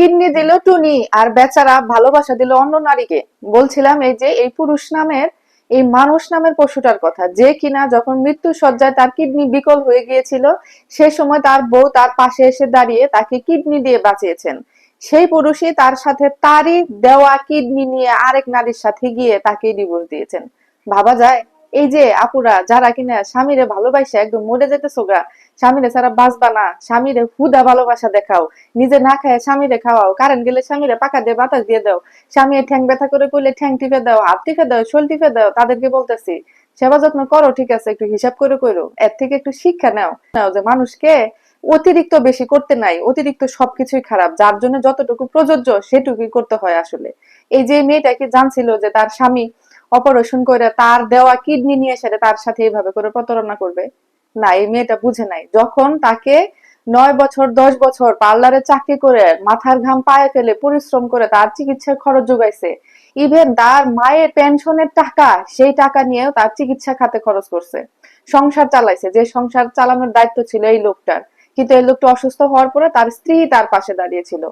Kidney দিল টুনি আর বেচারা ভালোবাসা দিল অন্য নারীকে। বলছিলাম এই যে এই পুরুষ নামের এই মানুষ নামের পশুটার কথা, যে কিনা যখন মৃত্যু সজ্জায় তার কিডনি বিকল হয়ে গিয়েছিল, সে সময় তার বউ তার পাশে এসে দাঁড়িয়ে তাকে কিডনি দিয়ে বাঁচিয়েছেন। সেই পুরুষই তার সাথে তারই দেওয়া কিডনি নিয়ে আরেক নারীর সাথে গিয়ে তাকে ডিভোর্স দিয়েছেন। ভাবা যায়? এই যে আপুরা যারা কিনা স্বামীরে ভালোবাসে একদম মরে যেতেছো গা, স্বামীরে ছাড়া বাঁচবা না, স্বামীরে হুদা ভালোবাসা দেখাও, নিজে না খায় স্বামীরে খাওয়াও, কারেন্ট গেলে স্বামীরে পাকা দিয়ে বাতাস দিয়ে দাও, স্বামীর ঠ্যাং ব্যথা করে কইলে ঠ্যাং টিপে দাও, হাত টিপে দাও, শোল টিপে দাও। তাদেরকে বলতেছি সেবা যত্ন করো, ঠিক আছে, একটু হিসাব করে করো, এর থেকে একটু শিক্ষা নাও নাও যে মানুষকে অতিরিক্ত বেশি করতে নাই, অতিরিক্ত সবকিছুই খারাপ, যার জন্য যতটুকু প্রযোজ্য সেটুকুই করতে হয় আসলে। এই যে মেয়েটা কি জানছিল যে তার স্বামী অপারেশন করে তার দেওয়া কিডনি নিয়ে এসে তার সাথে এইভাবে করে প্রতারণা করবে? না, এই মেয়েটা বুঝে নাই। যখন তাকে 9 বছর 10 বছর পার্লারে চাকরি করে মাথার ঘাম পায়ে ফেলে পরিশ্রম করে তার চিকিৎসার খরচ যোগাইছে, ইভেন তার মায়ের পেনশনের টাকা, সেই টাকা নিয়েও তার চিকিৎসা খাতে খরচ করছে, সংসার চালাইছে, যে সংসার চালানোর দায়িত্ব ছিল এই লোকটার। কিন্তু এই লোকটা অসুস্থ হওয়ার পরে তার স্ত্রী তার পাশে দাঁড়িয়েছিল।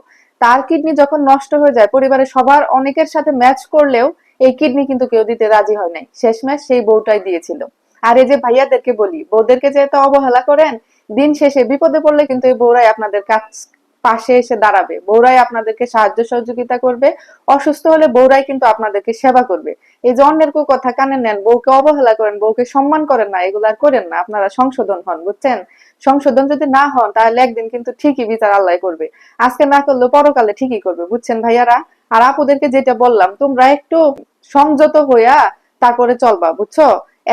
তার কিডনি যখন নষ্ট হয়ে যায়, পরিবারের সবার অনেকের সাথে ম্যাচ করলেও এই কিডনি কিন্তু কেউ দিতে রাজি হয় নাই, শেষমেশ সেই বউটাই দিয়েছিল। আর এই যে ভাইয়াদেরকে বলি, বউদেরকে যে এত অবহেলা করেন, দিন শেষে বিপদে পড়লে কিন্তু এই বউরাই আপনাদের কাছ পাশে এসে দাঁড়াবে, বউরাই আপনাদেরকে সাহায্য সহযোগিতা করবে, অসুস্থ হলে বউরাই কিন্তু আপনাদেরকে সেবা করবে। এই যে অন্যের কথা কানে নেন, বউকে অবহেলা করেন, বউকে সম্মান করেন না, এগুলো আর করেন না। আপনারা সংশোধন হন, বুঝছেন? সংশোধন যদি না হন তাহলে একদিন কিন্তু ঠিকই বিচার আল্লাহ করবে, আজকে না করলেও পরকালে ঠিকই করবে, বুঝছেন ভাইয়ারা? আর আপুদেরকে যেটা বললাম, তোমরা একটু সংযত হইয়া তারপরে চলবা, বুঝছো?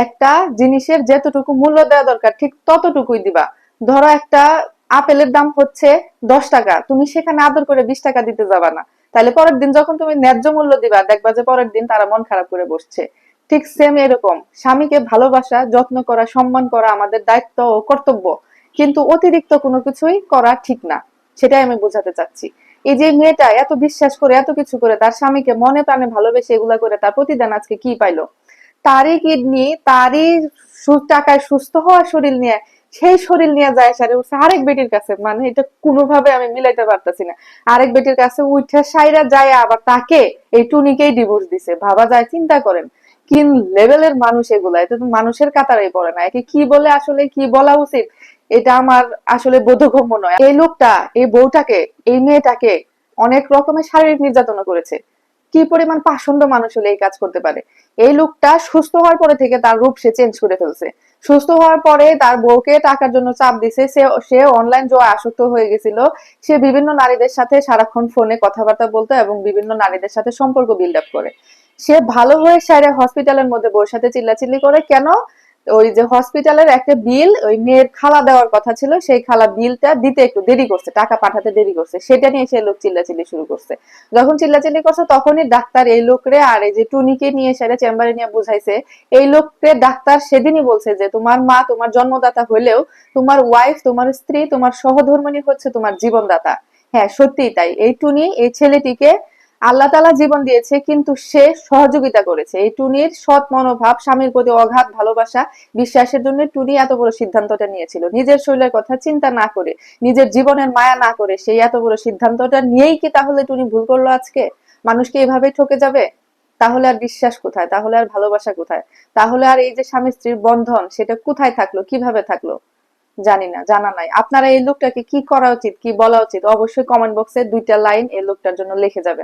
একটা জিনিসের যেতটুকু মূল্য দেওয়া দরকার ঠিক ততটুকুই দিবা। ধরো একটা আপেলের দাম হচ্ছে 10 টাকা, তুমি সেখানে আদর করে 20 টাকা দিতে যাবা না। তাহলে পরের দিন যখন তুমি ন্যায্য মূল্য দিবা, দেখবা যে পরের দিন তারা মন খারাপ করে বসছে। ঠিক সেম এরকম স্বামীকে ভালোবাসা, যত্ন করা, সম্মান করা আমাদের দায়িত্ব ও কর্তব্য, কিন্তু অতিরিক্ত কোনো কিছুই করা ঠিক না, সেটাই আমি বোঝাতে চাচ্ছি। এই যে মেয়েটা এত বিশ্বাস করে এত কিছু করে তার স্বামীকে মনে প্রাণে ভালোবেসে এগুলা করে তার প্রতিদান আজকে কি পাইলো? তারই কিডনি, তারই টাকায় সুস্থ হওয়া শরীর নিয়ে, সেই শরীর নিয়ে যায় সারে উঠছে আরেক বেটির কাছে। মানে এটা কোনোভাবে আমি মিলাইতে পারতেছি না। আরেক বেটির কাছে উঠে সাইরা যায়, আবার তাকে এই টুনিকেই ডিভোর্স দিছে। ভাবা যায়? চিন্তা করেন কি লেভেলের মানুষ এগুলা, এটা তো মানুষের কাতারেই পড়ে না। একে কি বলে আসলে কি বলা উচিত এটা আমার আসলে বোধগম্য নয়। এই লোকটা এই বউটাকে, এই মেয়েটাকে অনেক রকমের শারীরিক নির্যাতন করেছে। কি পরিমাণ পাষণ্ড মানুষ হলে এই কাজ করতে পারে? এই লোকটা সুস্থ হওয়ার পরে থেকে তার রূপ সে চেঞ্জ করে ফেলছে। সুস্থ হওয়ার পরে তার বউকে টাকার জন্য চাপ দিছে, সে অনলাইন জুয়া আসক্ত হয়ে গেছিল। সে বিভিন্ন নারীদের সাথে সারাক্ষণ ফোনে কথাবার্তা বলতো এবং বিভিন্ন নারীদের সাথে সম্পর্ক বিল্ড আপ করে। সে ভালো হয়ে সাইরে হসপিটালের মধ্যে বউর সাথে চিল্লাচিল্লি করে কেন? ওই যে হসপিটালের একটা বিল ওই মেয়ের খালা দেওয়ার কথা ছিল, সেই খালা বিলটা দিতে একটু দেরি করছে, টাকা পাঠাতে দেরি করছে, সেটা নিয়ে সে লোক চিল্লাচিল্লি শুরু করছে। যখন চিল্লাচিল্লি করছে তখনই ডাক্তার এই লোকরে আর এই যে টুনিকে নিয়ে সেটা চেম্বারে নিয়ে বুঝাইছে। এই লোককে ডাক্তার সেদিনই বলছে যে তোমার মা তোমার জন্মদাতা হলেও তোমার ওয়াইফ, তোমার স্ত্রী, তোমার সহধর্মিণী হচ্ছে তোমার জীবনদাতা। হ্যাঁ, সত্যিই তাই। এই টুনি এই ছেলেটিকে আল্লাহ তাআলা জীবন দিয়েছে, কিন্তু সে সহযোগিতা করেছে। এই টুনির সৎ মনোভাব, স্বামীর প্রতি অগাধ ভালোবাসা, বিশ্বাসের জন্য টুনি এত বড় সিদ্ধান্তটা নিয়েছিল। নিজের শরীরের কথা চিন্তা না করে, নিজের জীবনের মায়া না করে সেই এত বড় সিদ্ধান্তটা নিয়েই কি তাহলে টুনি ভুল করলো আজকে? মানুষকে এভাবেই ঠকে যাবে? তাহলে আর বিশ্বাস কোথায়? তাহলে আর ভালোবাসা কোথায়? তাহলে আর এই যে স্বামী স্ত্রীর বন্ধন সেটা কোথায় থাকলো, কিভাবে থাকলো? জানি না, জানা নাই। আপনারা এই লোকটাকে কি করা উচিত, কি বলা উচিত, অবশ্যই কমেন্ট বক্সে 2টা লাইন এই লোকটার জন্য লিখে যাবেন।